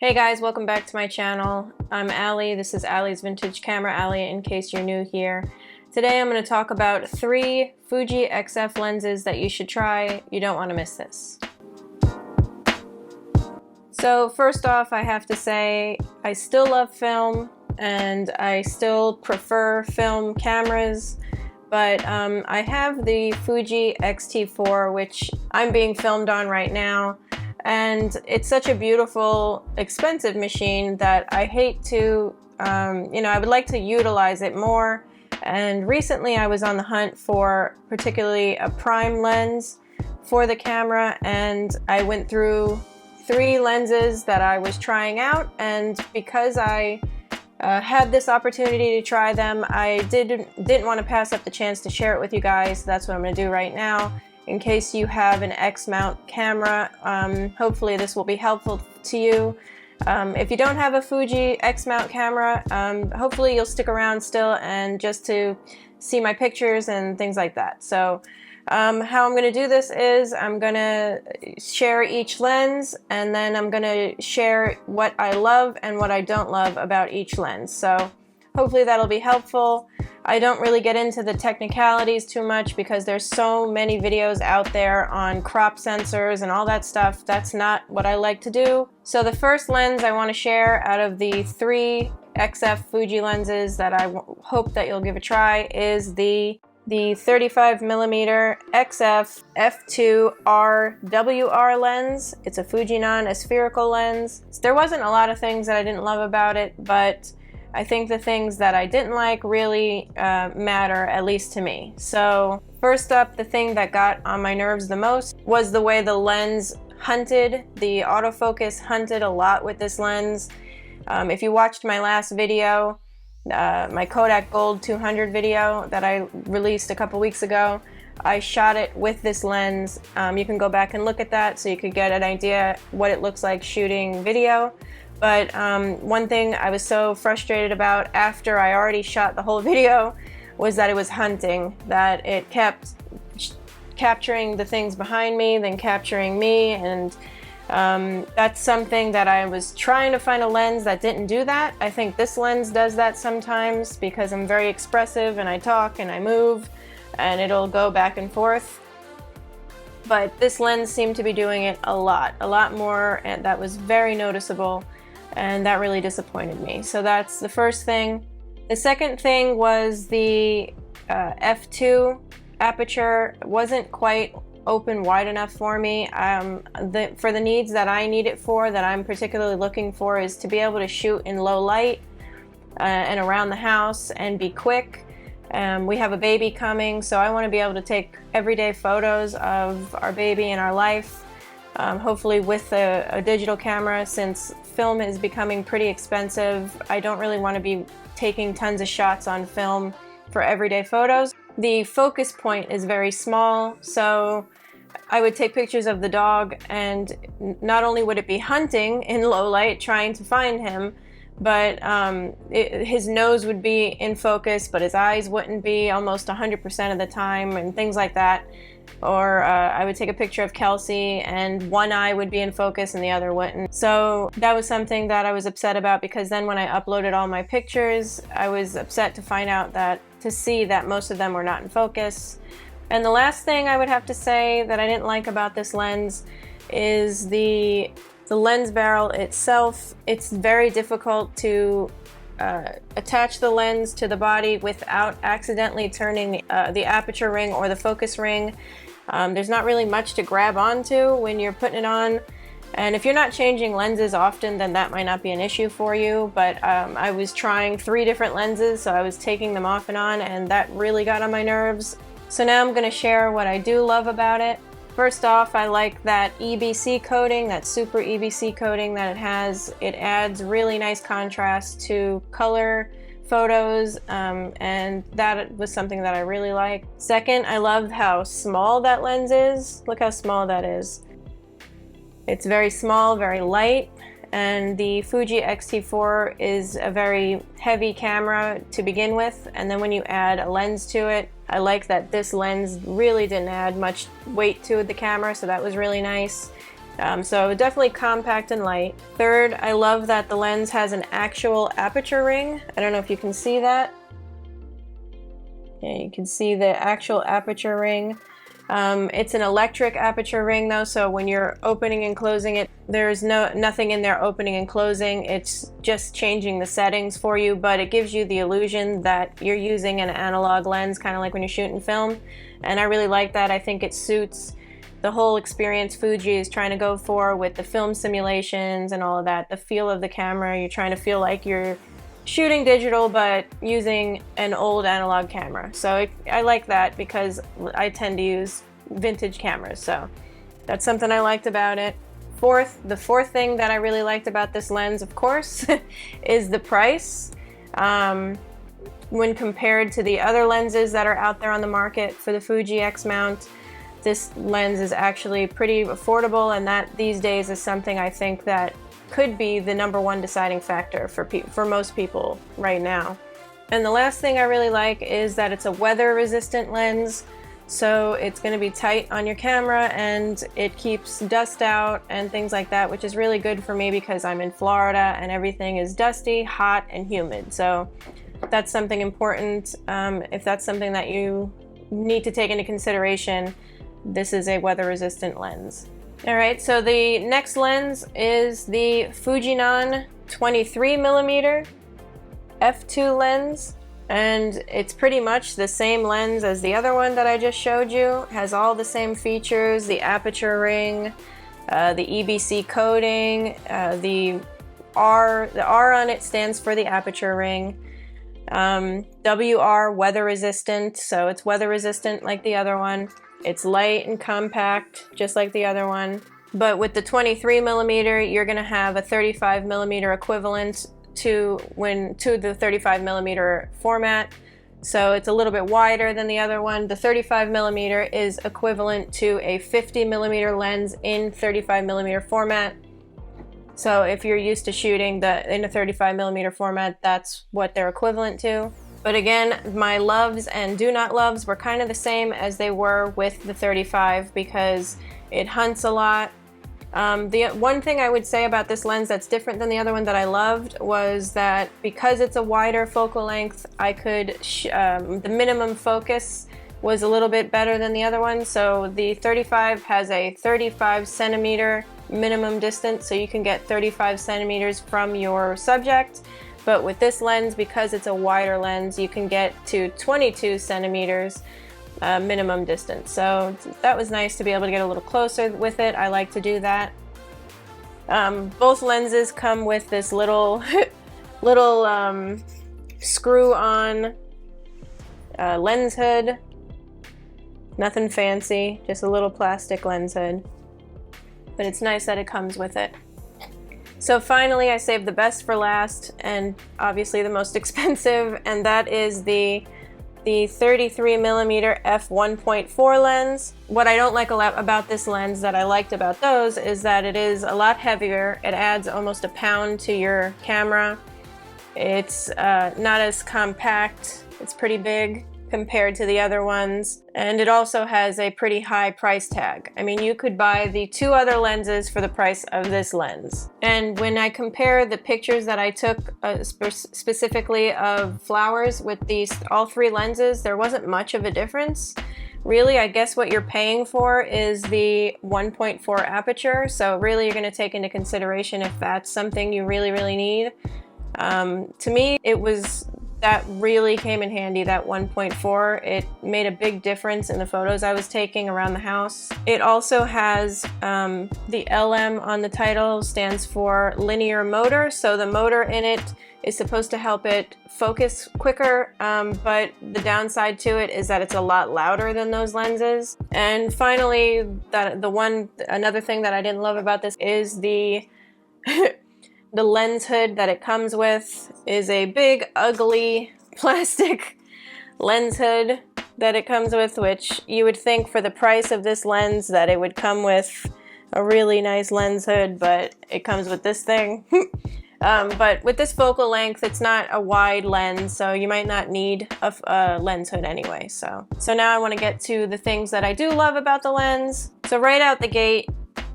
Hey guys, welcome back to my channel. I'm Allie. This is Allie's Vintage Camera Allie in case you're new here. Today I'm going to talk about 3 Fuji XF lenses that you should try. You don't want to miss this. So first off, I have to say I still love film and I still prefer film cameras, but I have the Fuji XT4, which I'm being filmed on right now. And it's such a beautiful, expensive machine that I hate to, I would like to utilize it more. And recently I was on the hunt for particularly a prime lens for the camera, and I went through 3 lenses that I was trying out, and because I had this opportunity to try them, I didn't want to pass up the chance to share it with you guys. So that's what I'm going to do right now. In case you have an X-mount camera, hopefully this will be helpful to you. If you don't have a Fuji X-mount camera, hopefully you'll stick around still and just to see my pictures and things like that. So how I'm going to do this is I'm going to share each lens, and then I'm going to share what I love and what I don't love about each lens. So hopefully that'll be helpful. I don't really get into the technicalities too much because there's so many videos out there on crop sensors and all that stuff. That's not what I like to do. So the first lens I want to share out of the 3 XF Fuji lenses that I hope that you'll give a try is the 35mm XF f2 RWR lens. It's a Fuji non-aspherical lens. There wasn't a lot of things that I didn't love about it, but I think the things that I didn't like really matter, at least to me. So first up, the thing that got on my nerves the most was the way the lens hunted. The autofocus hunted a lot with this lens. If you watched my last video, my Kodak Gold 200 video that I released a couple weeks ago, I shot it with this lens. You can go back and look at that so you could get an idea what it looks like shooting video. But one thing I was so frustrated about after I already shot the whole video was that it was hunting, that it kept capturing the things behind me, then capturing me, and that's something that I was trying to find a lens that didn't do that. I think this lens does that sometimes because I'm very expressive and I talk and I move and it'll go back and forth. But this lens seemed to be doing it a lot more, and that was very noticeable. And that really disappointed me. So that's the first thing. The second thing was the f2 aperture wasn't quite open wide enough for me. For the needs that I need it for, that I'm particularly looking for, is to be able to shoot in low light and around the house and be quick. We have a baby coming, so I want to be able to take everyday photos of our baby and our life. Hopefully with a digital camera, since film is becoming pretty expensive. I don't really want to be taking tons of shots on film for everyday photos. The focus point is very small, so I would take pictures of the dog, and not only would it be hunting in low light trying to find him, but his nose would be in focus, but his eyes wouldn't be almost 100% of the time, and things like that. Or I would take a picture of Kelsey and one eye would be in focus and the other wouldn't. So that was something that I was upset about, because then when I uploaded all my pictures, I was upset to see that most of them were not in focus. And the last thing I would have to say that I didn't like about this lens is the lens barrel itself. It's very difficult to attach the lens to the body without accidentally turning the aperture ring or the focus ring. There's not really much to grab onto when you're putting it on, and if you're not changing lenses often, then that might not be an issue for you. But I was trying 3 different lenses, so I was taking them off and on, and that really got on my nerves. So now I'm going to share what I do love about it. First off, I like that EBC coating, that super EBC coating that it has. It adds really nice contrast to color photos, and that was something that I really like. Second, I love how small that lens is. Look how small that is. It's very small, very light, and the Fuji XT4 is a very heavy camera to begin with, and then when you add a lens to it, I like that this lens really didn't add much weight to the camera, so that was really nice. So definitely compact and light. Third, I love that the lens has an actual aperture ring. I don't know if you can see that. Yeah, you can see the actual aperture ring. It's an electric aperture ring though, so when you're opening and closing it, there's nothing in there opening and closing. It's just changing the settings for you, but it gives you the illusion that you're using an analog lens, kind of like when you're shooting film. And I really like that. I think it suits the whole experience Fuji is trying to go for with the film simulations and all of that. The feel of the camera, you're trying to feel like you're shooting digital but using an old analog camera. So I like that because I tend to use vintage cameras, so that's something I liked about it. The fourth thing that I really liked about this lens, of course, is the price. When compared to the other lenses that are out there on the market for the Fuji X mount, this lens is actually pretty affordable, and that these days is something I think that could be the #1 deciding factor for most people right now. And the last thing I really like is that it's a weather resistant lens, so it's going to be tight on your camera and it keeps dust out and things like that, which is really good for me because I'm in Florida and everything is dusty, hot, and humid. So that's something important. If that's something that you need to take into consideration, this is a weather resistant lens. Alright, so the next lens is the Fujinon 23mm f2 lens, and it's pretty much the same lens as the other one that I just showed you. It has all the same features, the aperture ring, the EBC coating, the R on it stands for the aperture ring. WR, weather resistant, so it's weather resistant like the other one. It's light and compact, just like the other one. But with the 23mm, you're gonna have a 35mm equivalent to the 35mm format. So it's a little bit wider than the other one. The 35mm is equivalent to a 50mm lens in 35mm format. So if you're used to shooting in a 35mm format, that's what they're equivalent to. But again, my loves and do not loves were kind of the same as they were with the 35 because it hunts a lot. The one thing I would say about this lens that's different than the other one that I loved was that because it's a wider focal length, I could, the minimum focus was a little bit better than the other one. So the 35 has a 35 centimeter minimum distance, so you can get 35 centimeters from your subject. But with this lens, because it's a wider lens, you can get to 22 centimeters minimum distance. So that was nice to be able to get a little closer with it. I like to do that. Both lenses come with this little screw-on lens hood. Nothing fancy, just a little plastic lens hood. But it's nice that it comes with it. So finally, I saved the best for last, and obviously the most expensive, and that is the 33mm f1.4 lens. What I don't like a lot about this lens that I liked about those is that it is a lot heavier. It adds almost a pound to your camera. It's not as compact. It's pretty big compared to the other ones, and it also has a pretty high price tag. I mean, you could buy the 2 other lenses for the price of this lens. And when I compare the pictures that I took specifically of flowers with all 3 lenses, there wasn't much of a difference. Really, I guess what you're paying for is the 1.4 aperture, so really you're going to take into consideration if that's something you really, really need. To me, that really came in handy, that 1.4. It made a big difference in the photos I was taking around the house. It also has the LM on the title stands for linear motor, so the motor in it is supposed to help it focus quicker, but the downside to it is that it's a lot louder than those lenses. And finally, another thing that I didn't love about this is the the lens hood that it comes with is a big, ugly plastic lens hood that it comes with, which you would think for the price of this lens that it would come with a really nice lens hood, but it comes with this thing. But with this focal length, it's not a wide lens, so you might not need a lens hood anyway. So now I want to get to the things that I do love about the lens. So right out the gate,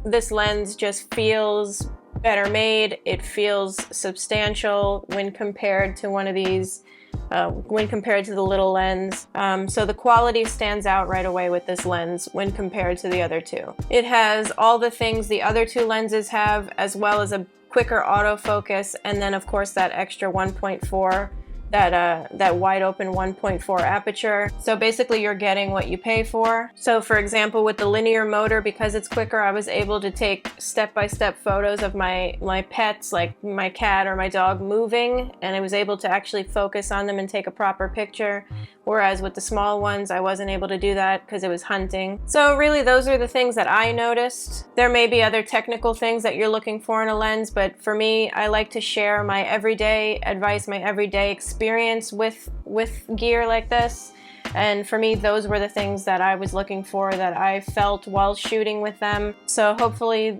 this lens just feels better made. It feels substantial when compared to one of these, when compared to the little lens. So the quality stands out right away with this lens when compared to the other two. It has all the things the other two lenses have, as well as a quicker autofocus, and then of course that extra 1.4, that wide open 1.4 aperture. So basically you're getting what you pay for. So for example, with the linear motor, because it's quicker, I was able to take step-by-step photos of my pets, like my cat or my dog moving, and I was able to actually focus on them and take a proper picture. Whereas with the small ones, I wasn't able to do that because it was hunting. So really, those are the things that I noticed. There may be other technical things that you're looking for in a lens, but for me, I like to share my everyday advice, my everyday experience with gear like this. And for me, those were the things that I was looking for, that I felt while shooting with them. So hopefully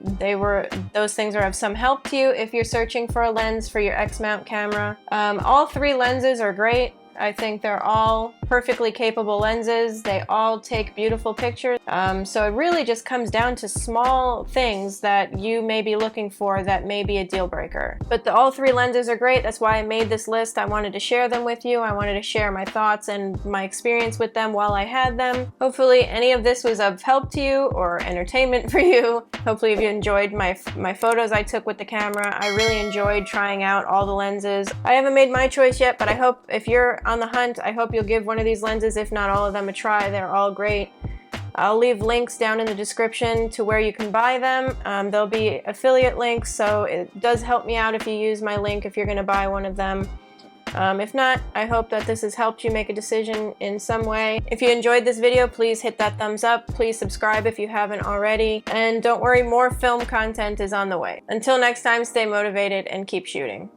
those things are of some help to you if you're searching for a lens for your X-mount camera. All three lenses are great. I think they're all perfectly capable lenses. They all take beautiful pictures. So it really just comes down to small things that you may be looking for that may be a deal breaker. But all three lenses are great. That's why I made this list. I wanted to share them with you. I wanted to share my thoughts and my experience with them while I had them. Hopefully any of this was of help to you or entertainment for you. Hopefully if you enjoyed my photos I took with the camera. I really enjoyed trying out all the lenses. I haven't made my choice yet, but I hope if you're on the hunt, I hope you'll give one of these lenses, if not all of them, a try. They're all great. I'll leave links down in the description to where you can buy them. There'll be affiliate links, so it does help me out if you use my link if you're going to buy one of them. If not, I hope that this has helped you make a decision in some way. If you enjoyed this video, please hit that thumbs up. Please subscribe if you haven't already. And don't worry, more film content is on the way. Until next time, stay motivated and keep shooting.